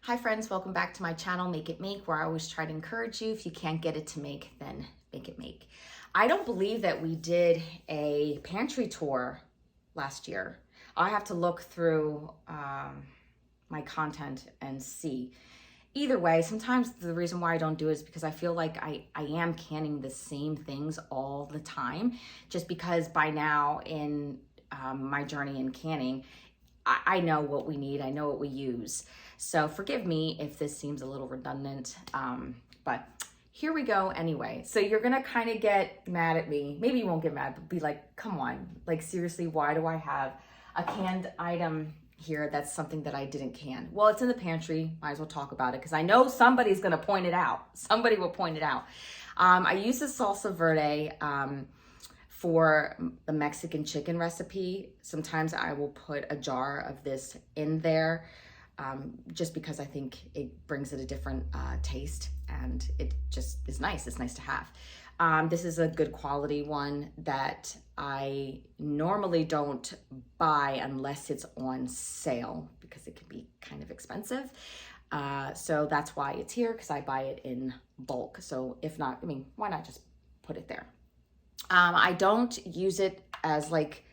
Hi friends, welcome back to my channel, Make It Make, where I always try to encourage you. If you can't get it to make, then make it make. I don't believe that we did a pantry tour last year. I have to look through my content and see. Either way, sometimes the reason why I don't do it is because I feel like I am canning the same things all the time, just because by now in my journey in canning, I know what we need, I know what we use. So forgive me if this seems a little redundant, but here we go anyway. So you're gonna kind of get mad at me. Maybe you won't get mad, but be like, come on, like seriously, why do I have a canned item here that's something that I didn't can? Well, it's in the pantry, might as well talk about it because I know somebody's gonna point it out. Somebody will point it out. I use the Salsa Verde for the Mexican chicken recipe. Sometimes I will put a jar of this in there just because I think it brings it a different taste and it just is nice. It's nice to have. This is a good quality one that I normally don't buy unless it's on sale because it can be kind of expensive. So that's why it's here, because I buy it in bulk. So if not, I mean, why not just put it there? I don't use it as like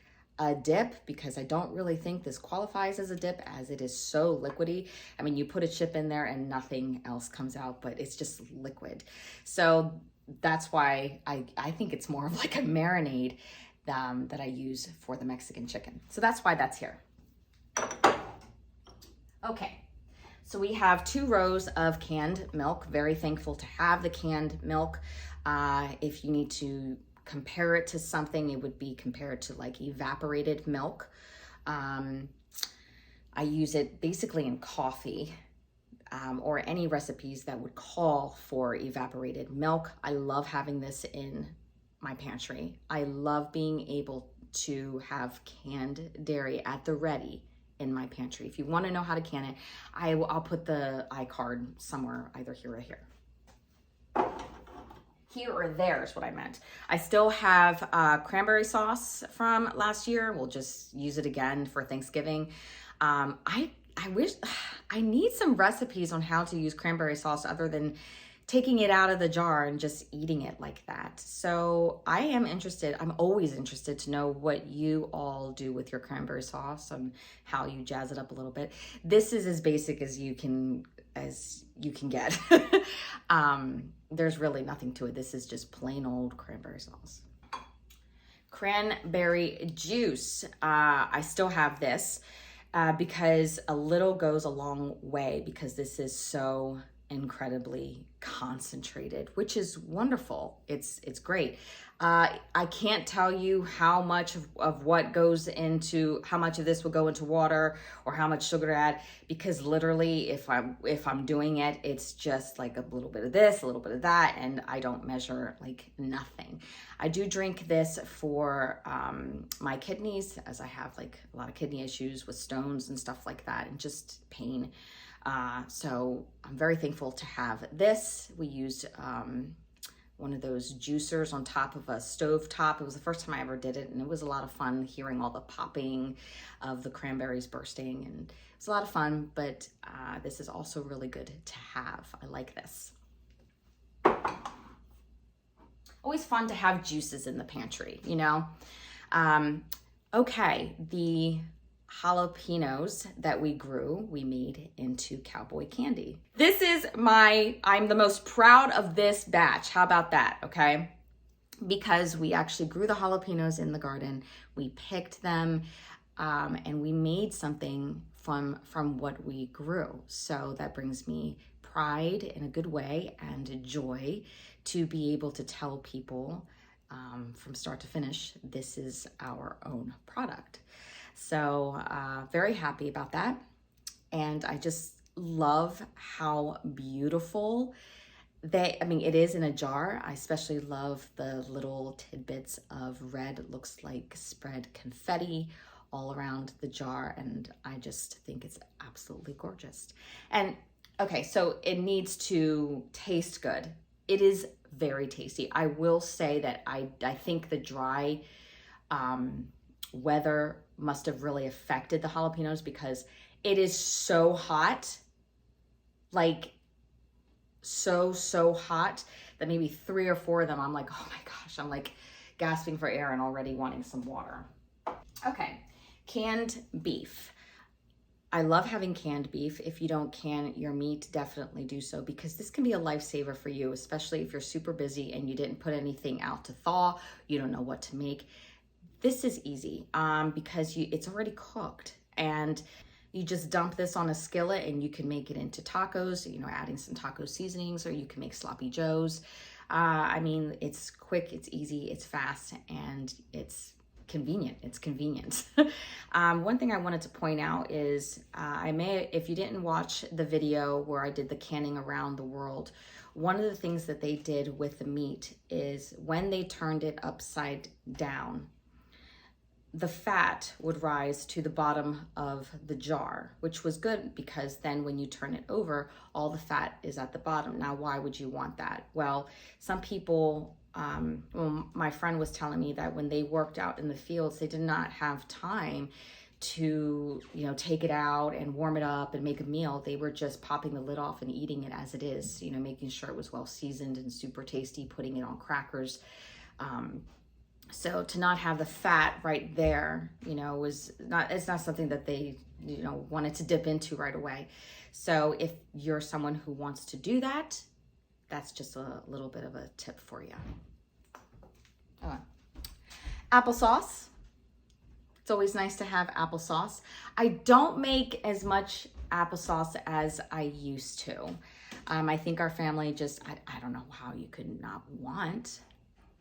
a dip because I don't really think this qualifies as a dip, as it is so liquidy. I mean, you put a chip in there and nothing else comes out, but it's just liquid. So that's why I think it's more of like a marinade that I use for the Mexican chicken. So that's why that's here. Okay. So we have 2 rows of canned milk. Very thankful to have the canned milk. If you need to compare it to something, it would be compared to like evaporated milk. I use it basically in coffee or any recipes that would call for evaporated milk. I love having this in my pantry. I love being able to have canned dairy at the ready in my pantry. If you want to know how to can it, I'll put the iCard somewhere, either here or here. Here or there is what I meant. I still have cranberry sauce from last year. We'll just use it again for Thanksgiving. I wish, I need some recipes on how to use cranberry sauce other than taking it out of the jar and just eating it like that. So I am interested, I'm always interested to know what you all do with your cranberry sauce and how you jazz it up a little bit. This is as basic as you can get. There's really nothing to it. This is just plain old cranberry sauce. Cranberry juice. I still have this because a little goes a long way, because this is so incredibly concentrated, which is wonderful. It's great. I can't tell you how much of what goes into, how much of this will go into water or how much sugar to add, because literally if I'm doing it, it's just like a little bit of this, a little bit of that, and I don't measure like nothing. I do drink this for my kidneys, as I have like a lot of kidney issues with stones and stuff like that, and just pain. So I'm very thankful to have this. We used one of those juicers on top of a stove top. It was the first time I ever did it, and it was a lot of fun hearing all the popping of the cranberries bursting, and it was a lot of fun, but this is also really good to have. I like this. Always fun to have juices in the pantry, you know? Okay, the jalapenos that we grew, we made into Cowboy Candy. This is I'm the most proud of this batch. How about that, okay? Because we actually grew the jalapenos in the garden. We picked them and we made something from what we grew. So that brings me pride in a good way and joy to be able to tell people from start to finish, this is our own product. So very happy about that. And I just love how beautiful it is in a jar. I especially love the little tidbits of red. It looks like spread confetti all around the jar. And I just think it's absolutely gorgeous. And okay, so it needs to taste good. It is very tasty. I will say that I think the dry weather must have really affected the jalapenos, because it is so hot like so hot that maybe 3 or 4 of them, I'm like, oh my gosh, I'm like gasping for air and already wanting some water. Okay, canned beef. I love having canned beef. If you don't can your meat, definitely do so, because this can be a lifesaver for you, especially if you're super busy and you didn't put anything out to thaw, you don't know what to make. This is easy because it's already cooked, and you just dump this on a skillet and you can make it into tacos, you know, adding some taco seasonings, or you can make sloppy joes. I mean, it's quick, it's easy, it's fast, and it's convenient. It's convenient. One thing I wanted to point out is if you didn't watch the video where I did the canning around the world, one of the things that they did with the meat is when they turned it upside down, the fat would rise to the bottom of the jar, which was good because then when you turn it over, all the fat is at the bottom. Now, why would you want that? Well, some people, my friend was telling me that when they worked out in the fields, they did not have time to, you know, take it out and warm it up and make a meal. They were just popping the lid off and eating it as it is, you know, making sure it was well seasoned and super tasty, putting it on crackers. So to not have the fat right there, you know, it's not something that they, you know, wanted to dip into right away. So if you're someone who wants to do that, that's just a little bit of a tip for you. Applesauce. It's always nice to have applesauce. I don't make as much applesauce as I used to. I think our family just, I don't know how you could not want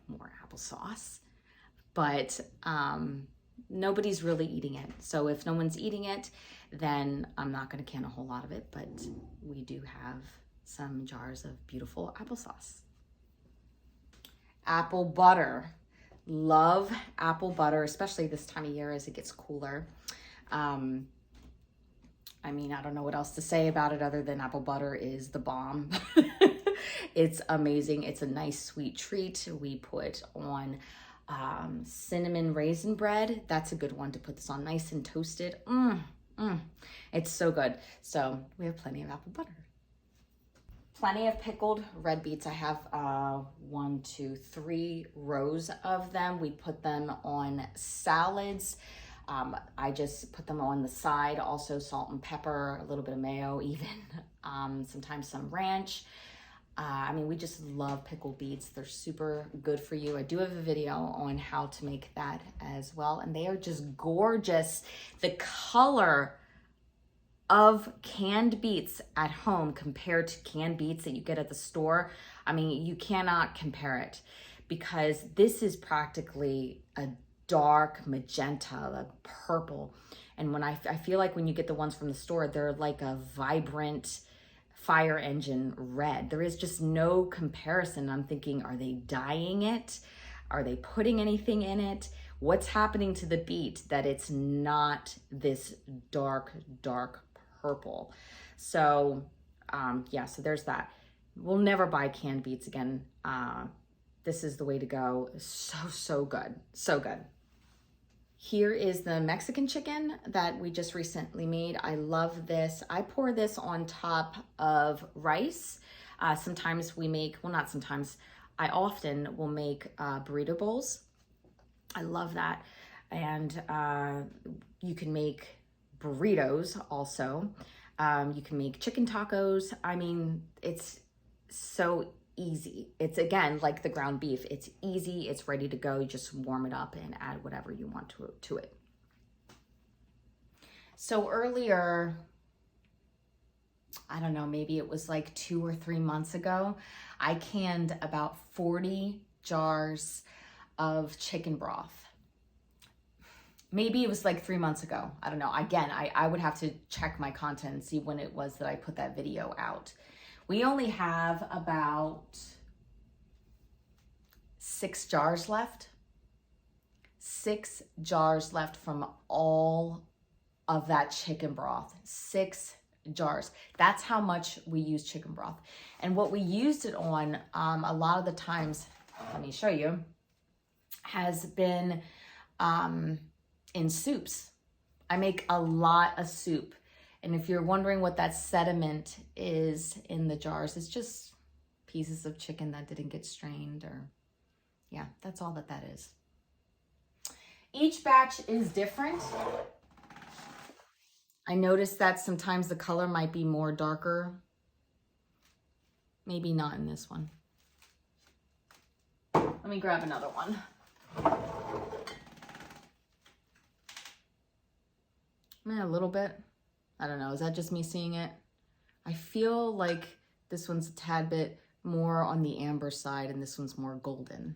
more applesauce, but nobody's really eating it. So if no one's eating it, then I'm not gonna can a whole lot of it, but we do have some jars of beautiful applesauce. Apple butter. Love apple butter, especially this time of year as it gets cooler. I mean, I don't know what else to say about it other than apple butter is the bomb. It's amazing. It's a nice sweet treat. We put on cinnamon raisin bread. That's a good one to put this on, nice and toasted. It's so good. So we have plenty of apple butter. Plenty of pickled red beets. I have 1, 2, 3 rows of them. We put them on salads. I just put them on the side, also salt and pepper, a little bit of mayo even, sometimes some ranch. I mean, we just love pickled beets. They're super good for you. I do have a video on how to make that as well, and they are just gorgeous. The color of canned beets at home compared to canned beets that you get at the store, I mean, you cannot compare it, because this is practically a dark magenta, a purple. And when I feel like when you get the ones from the store, they're like a vibrant fire engine red. There is just no comparison. I'm thinking, are they dyeing it? Are they putting anything in it? What's happening to the beet that it's not this dark purple? So yeah, so there's that. We'll never buy canned beets again. This is the way to go. So good, so good. Here is the Mexican chicken that we just recently made. I love this. I pour this on top of rice. Sometimes we make, well, not sometimes, I often will make burrito bowls. I love that. And you can make burritos also. You can make chicken tacos. I mean, it's so easy. It's, again, like the ground beef. It's easy, it's ready to go. You just warm it up and add whatever you want to it. So earlier, I don't know, maybe it was like 2 or 3 months ago, I canned about 40 jars of chicken broth. Maybe it was like 3 months ago. I don't know. Again, I would have to check my content and see when it was that I put that video out. We only have about 6 jars left. 6 jars left from all of that chicken broth. 6 jars. That's how much we use chicken broth. And what we used it on, a lot of the times, let me show you, has been in soups. I make a lot of soup. And if you're wondering what that sediment is in the jars, it's just pieces of chicken that didn't get strained, or yeah, that's all that that is. Each batch is different. I noticed that sometimes the color might be more darker. Maybe not in this one. Let me grab another one. A little bit. I don't know, is that just me seeing it? I feel like this one's a tad bit more on the amber side and this one's more golden.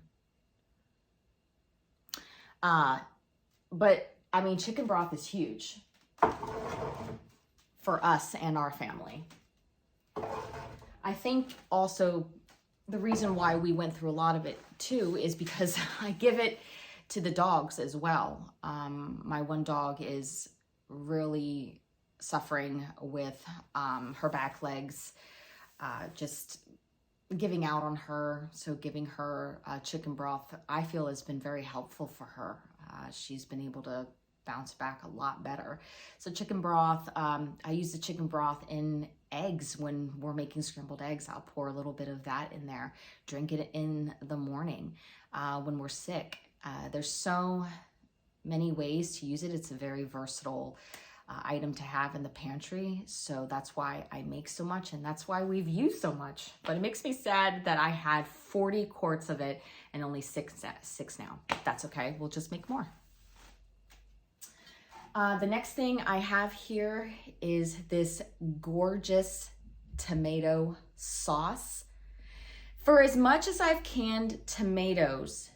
But I mean, chicken broth is huge for us and our family. I think also the reason why we went through a lot of it too is because I give it to the dogs as well. My one dog is really suffering with her back legs, just giving out on her. So giving her chicken broth, I feel, has been very helpful for her. She's been able to bounce back a lot better. So chicken broth, I use the chicken broth in eggs when we're making scrambled eggs. I'll pour a little bit of that in there, drink it in the morning when we're sick. There's so many ways to use it. It's a very versatile item to have in the pantry. So that's why I make so much, and that's why we've used so much. But it makes me sad that I had 40 quarts of it and only six now. That's okay, we'll just make more. The next thing I have here is this gorgeous tomato sauce. For as much as I've canned tomatoes,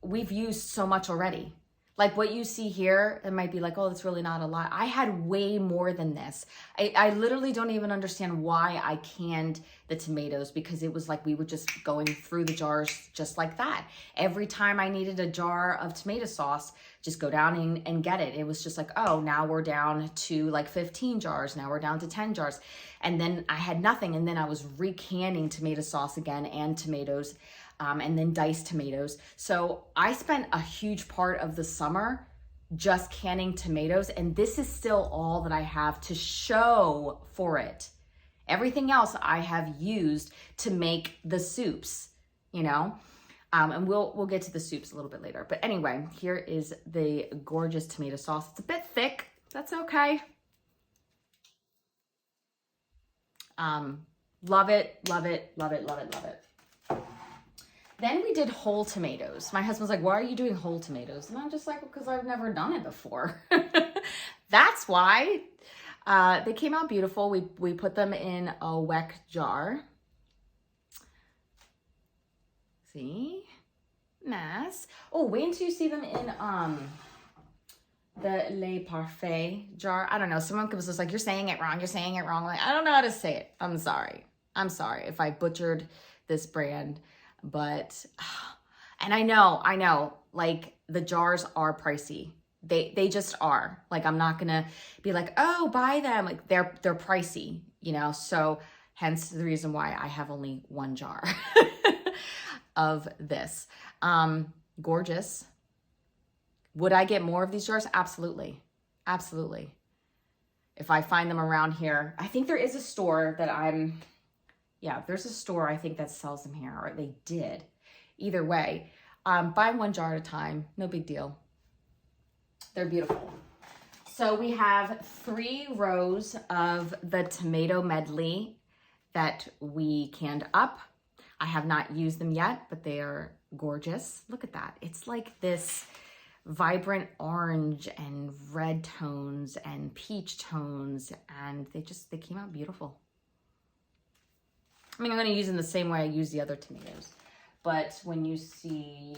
we've used so much already. Like what you see here, it might be like, oh, that's really not a lot. I had way more than this. I literally don't even understand why I canned the tomatoes, because it was like we were just going through the jars just like that. Every time I needed a jar of tomato sauce, just go down and get it. It was just like, oh, now we're down to like 15 jars. Now we're down to 10 jars. And then I had nothing. And then I was recanning tomato sauce again and tomatoes. And then diced tomatoes. So I spent a huge part of the summer just canning tomatoes, and this is still all that I have to show for it. Everything else I have used to make the soups, you know, and we'll get to the soups a little bit later. But anyway, here is the gorgeous tomato sauce. It's a bit thick, that's okay. Love it, love it, love it, love it, love it. Then we did whole tomatoes. My husband's like, why are you doing whole tomatoes? And I'm just like, because I've never done it before. That's why. They came out beautiful. We put them in a Welp jar. See? Nice. Oh, wait until you see them in the Le Parfait jar. I don't know. Someone was just like, you're saying it wrong. You're saying it wrong. Like, I don't know how to say it. I'm sorry. I'm sorry if I butchered this brand. But, and I know, like the jars are pricey. They just are. Like, I'm not gonna be like, oh, buy them. Like they're pricey, you know? So hence the reason why I have only one jar of this. Gorgeous. Would I get more of these jars? Absolutely. Absolutely. If I find them around here, I think there is a store that there's a store I think that sells them here, or they did. Either way, buy one jar at a time, no big deal. They're beautiful. So we have 3 rows of the tomato medley that we canned up. I have not used them yet, but they are gorgeous. Look at that. It's like this vibrant orange and red tones and peach tones, and they came out beautiful. I mean, I'm going to use them the same way I use the other tomatoes. But when you see,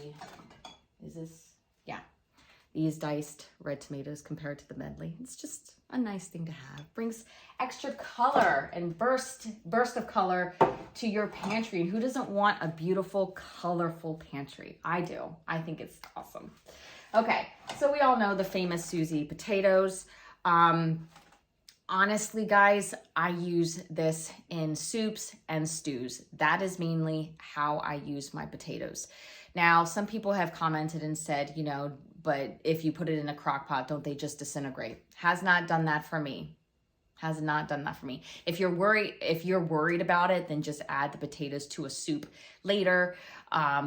these diced red tomatoes compared to the medley, it's just a nice thing to have. Brings extra color and burst of color to your pantry. And who doesn't want a beautiful, colorful pantry? I do. I think it's awesome. Okay, so we all know the famous Suzie Potatoes. Honestly, guys, I use this in soups and stews. That is mainly how I use my potatoes. Now, some people have commented and said, you know, but if you put it in a crock pot, don't they just disintegrate? Has not done that for me. Has not done that for me. If you're worried about it, then just add the potatoes to a soup later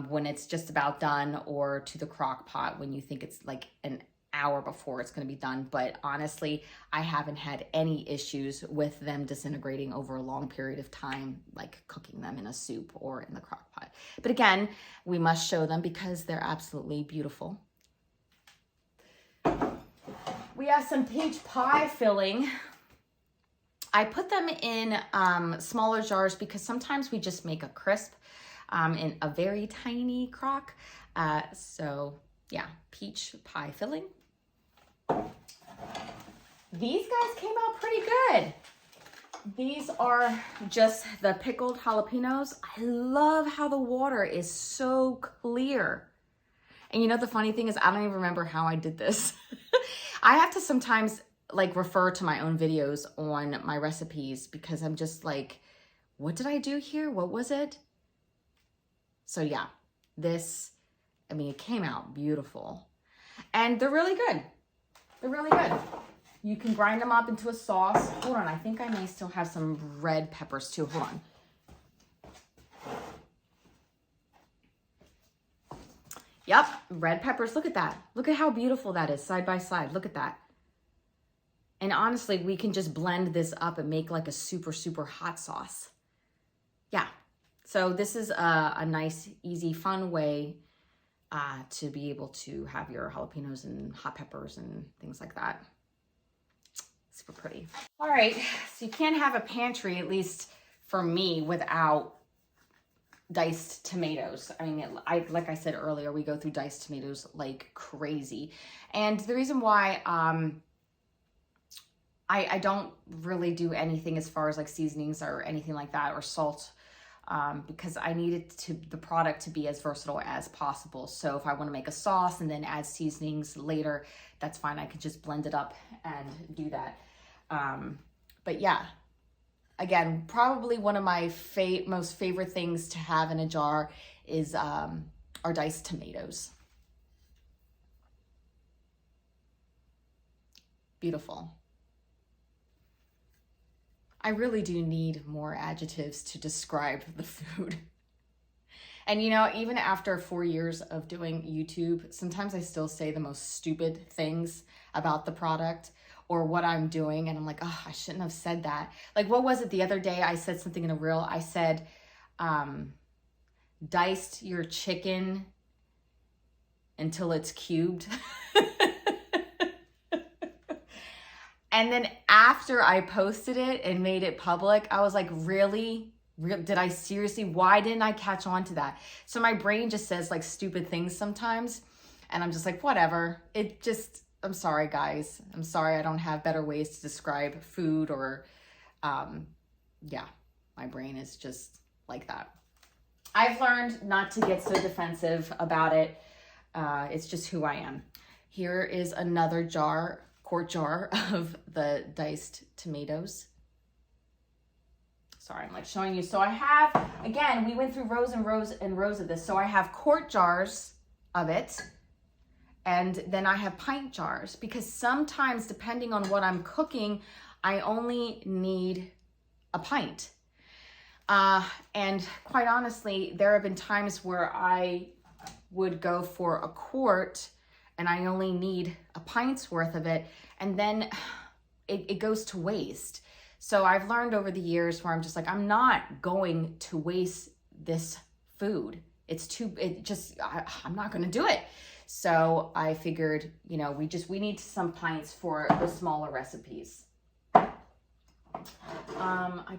when it's just about done, or to the crock pot when you think it's like an hour before it's going to be done. But honestly, I haven't had any issues with them disintegrating over a long period of time, like cooking them in a soup or in the crock pot. But again, we must show them because they're absolutely beautiful. We have some peach pie filling. I put them in smaller jars because sometimes we just make a crisp in a very tiny crock. So yeah, peach pie filling. These guys came out pretty good. These are just the pickled jalapenos. I love how the water is so clear. And you know, the funny thing is I don't even remember how I did this. I have to sometimes like refer to my own videos on my recipes because I'm just like, what did I do here? What was it? So yeah, this, I mean, it came out beautiful and they're really good. They're really good. You can grind them up into a sauce. Hold on, I think I may still have some red peppers too. Hold on. Yep, red peppers. Look at that. Look at how beautiful that is side by side. Look at that. And honestly, we can just blend this up and make like a super, super hot sauce. Yeah. So this is a nice, easy, fun way to be able to have your jalapenos and hot peppers and things like that. Super pretty. All right. So you can't have a pantry, at least for me, without diced tomatoes. I mean, like I said earlier, we go through diced tomatoes like crazy. And the reason why I don't really do anything as far as like seasonings or anything like that, or salt, because I need the product to be as versatile as possible. So if I want to make a sauce and then add seasonings later, that's fine. I could just blend it up and do that. But yeah, again, probably one of my most favorite things to have in a jar is our diced tomatoes. Beautiful. I really do need more adjectives to describe the food. And you know, even after 4 years of doing YouTube, sometimes I still say the most stupid things about the product or what I'm doing. And I'm like, oh, I shouldn't have said that. Like, what was it the other day? I said something in a reel. I said, diced your chicken until it's cubed. And then after I posted it and made it public, I was like, really? Did I seriously? Why didn't I catch on to that? So my brain just says like stupid things sometimes. And I'm just like, whatever. I'm sorry, guys. I'm sorry I don't have better ways to describe food or, yeah, my brain is just like that. I've learned not to get so defensive about it. It's just who I am. Here is another quart jar of the diced tomatoes. Sorry, I'm like showing you. So I have, again, we went through rows and rows and rows of this. So I have quart jars of it. And then I have pint jars because sometimes depending on what I'm cooking, I only need a pint. And quite honestly, there have been times where I would go for a quart and I only need a pint's worth of it, and then it goes to waste. So I've learned over the years where I'm just like, I'm not going to waste this food. I'm not gonna do it. So I figured, you know, we need some pints for the smaller recipes. I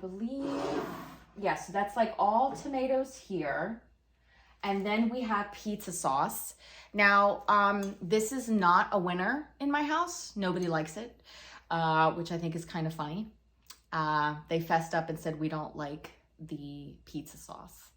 believe, yes, so that's like all tomatoes here. And then we have pizza sauce. Now, this is not a winner in my house. Nobody likes it, which I think is kind of funny. They fessed up and said, we don't like the pizza sauce.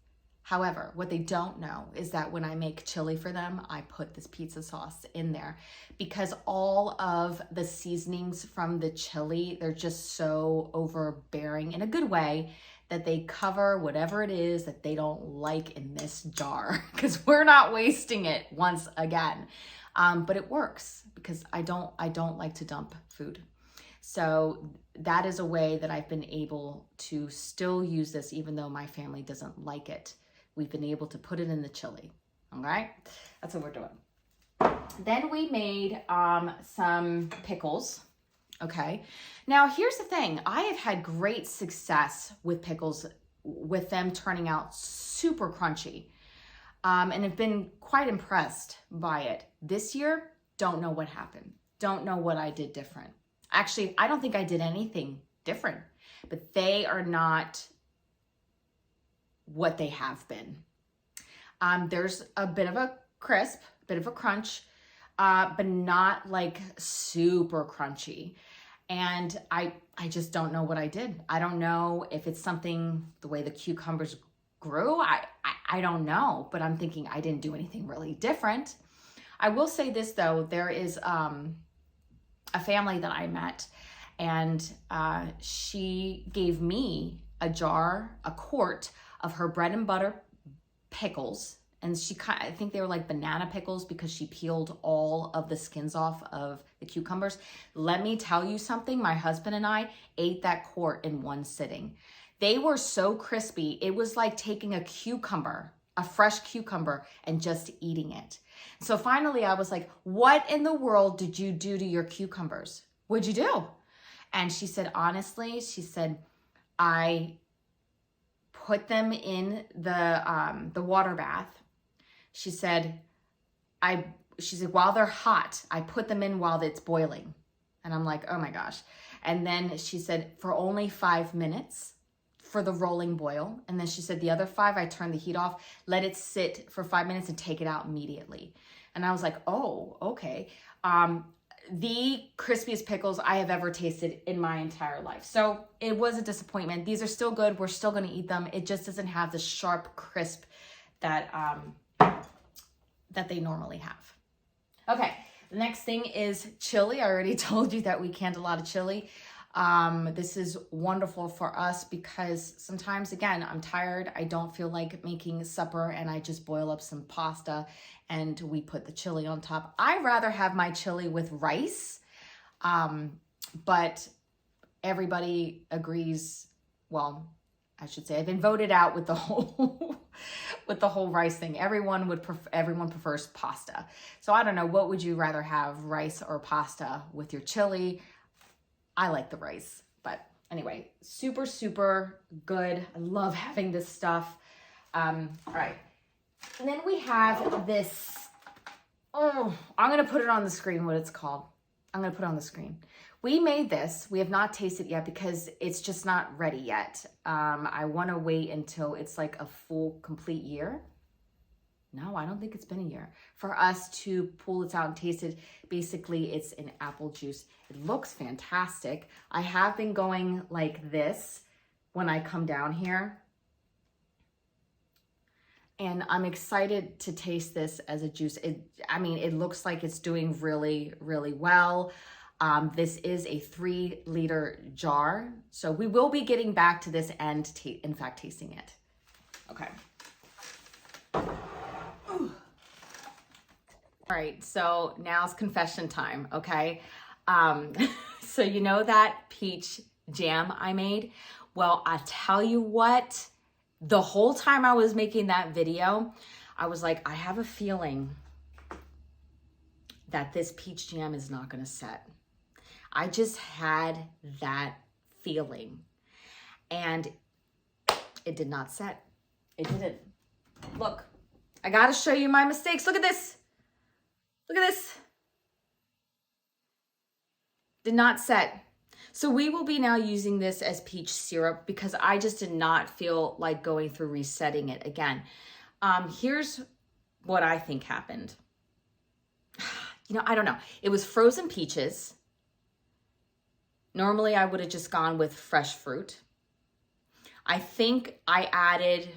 However, what they don't know is that when I make chili for them, I put this pizza sauce in there because all of the seasonings from the chili, they're just so overbearing in a good way that they cover whatever it is that they don't like in this jar because we're not wasting it once again. But it works because I don't like to dump food. So that is a way that I've been able to still use this even though my family doesn't like it. We've been able to put it in the chili. All right, that's what we're doing. Then we made some pickles. Okay, now here's the thing. I have had great success with pickles, with them turning out super crunchy, and have been quite impressed by it. This year, don't know what happened. Don't know what I did different. Actually, I don't think I did anything different, but they are not what they have been. There's a bit of a crisp, bit of a crunch, but not like super crunchy. And I just don't know what I did. I don't know if it's something, the way the cucumbers grew. I don't know, but I'm thinking I didn't do anything really different. I will say this though, there is a family that I met, and she gave me a quart of her bread and butter pickles. And I think they were like banana pickles because she peeled all of the skins off of the cucumbers. Let me tell you something. My husband and I ate that quart in one sitting. They were so crispy. It was like taking a cucumber, a fresh cucumber, and just eating it. So finally I was like, what in the world did you do to your cucumbers? What'd you do? And she said, honestly, she said, I put them in the water bath. She said, while they're hot, I put them in while it's boiling. And I'm like, oh my gosh. And then she said, for only 5 minutes for the rolling boil. And then she said, the other 5, I turn the heat off, let it sit for 5 minutes and take it out immediately. And I was like, oh, okay. The crispiest pickles I have ever tasted in my entire life. So it was a disappointment. These are still good. We're still going to eat them. It just doesn't have the sharp crisp that they normally have. Okay, the next thing is chili. I already told you that we canned a lot of chili. This is wonderful for us because sometimes, again, I'm tired. I don't feel like making supper, and I just boil up some pasta and we put the chili on top. I rather have my chili with rice, but everybody agrees. Well, I should say I've been voted out with the whole with the whole rice thing. Everyone prefers pasta. So I don't know, what would you rather have, rice or pasta with your chili? I like the rice, but anyway, super, super good. I love having this stuff. All right. And then we have this, I'm going to put it on the screen, what it's called. I'm going to put it on the screen. We made this. We have not tasted it yet because it's just not ready yet. I want to wait until it's like a full, complete year. No, I don't think it's been a year for us to pull this out and taste it. Basically, it's an apple juice. It looks fantastic. I have been going like this when I come down here. And I'm excited to taste this as a juice. It looks like it's doing really, really well. This is a 3-liter jar. So we will be getting back to this and in fact tasting it. Okay. All right, so now's confession time, okay? So you know that peach jam I made? Well, I tell you what, the whole time I was making that video, I was like, I have a feeling that this peach jam is not gonna set. I just had that feeling, and it did not set. It didn't. Look, I gotta show you my mistakes. Look at this. Look at this. Did not set. So we will be now using this as peach syrup because I just did not feel like going through resetting it again. Here's what I think happened. I don't know. It was frozen peaches. Normally I would have just gone with fresh fruit. I think I added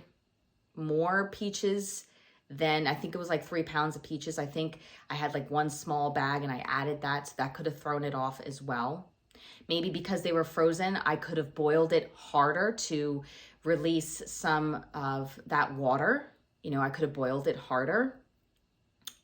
more peaches than, I think it was like 3 pounds of peaches. I think I had like 1 small bag and I added that, so that could have thrown it off as well. Maybe because they were frozen, I could have boiled it harder to release some of that water. I could have boiled it harder.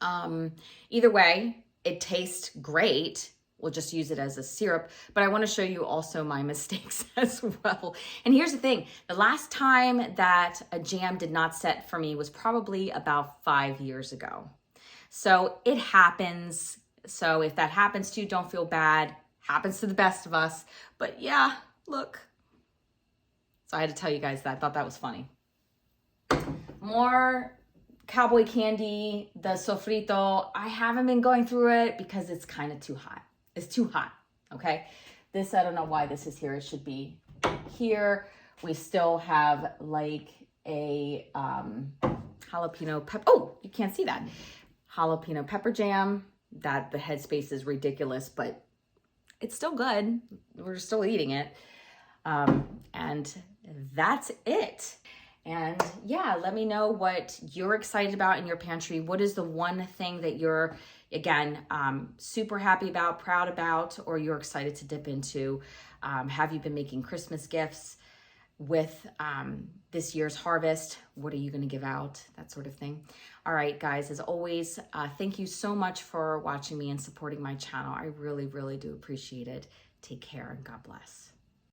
Either way, it tastes great we'll just use it as a syrup. But I want to show you also my mistakes as well. And here's the thing, the last time that a jam did not set for me was probably about 5 years ago. So it happens. So if that happens to you, don't feel bad. Happens to the best of us. But yeah, look. So I had to tell you guys that. I thought that was funny. More Cowboy Candy, the sofrito. I haven't been going through it because it's kind of too hot. It's too hot, okay? This, I don't know why this is here. It should be here. We still have like a jalapeno pepper. Oh, you can't see that. Jalapeno pepper jam. That the headspace is ridiculous, but it's still good. We're still eating it. And that's it. And yeah, let me know what you're excited about in your pantry. What is the one thing that you're, again, super happy about, proud about, or you're excited to dip into? Have you been making Christmas gifts with this year's harvest? What are you going to give out? That sort of thing. All right, guys, as always, thank you so much for watching me and supporting my channel. I really, really do appreciate it. Take care and God bless.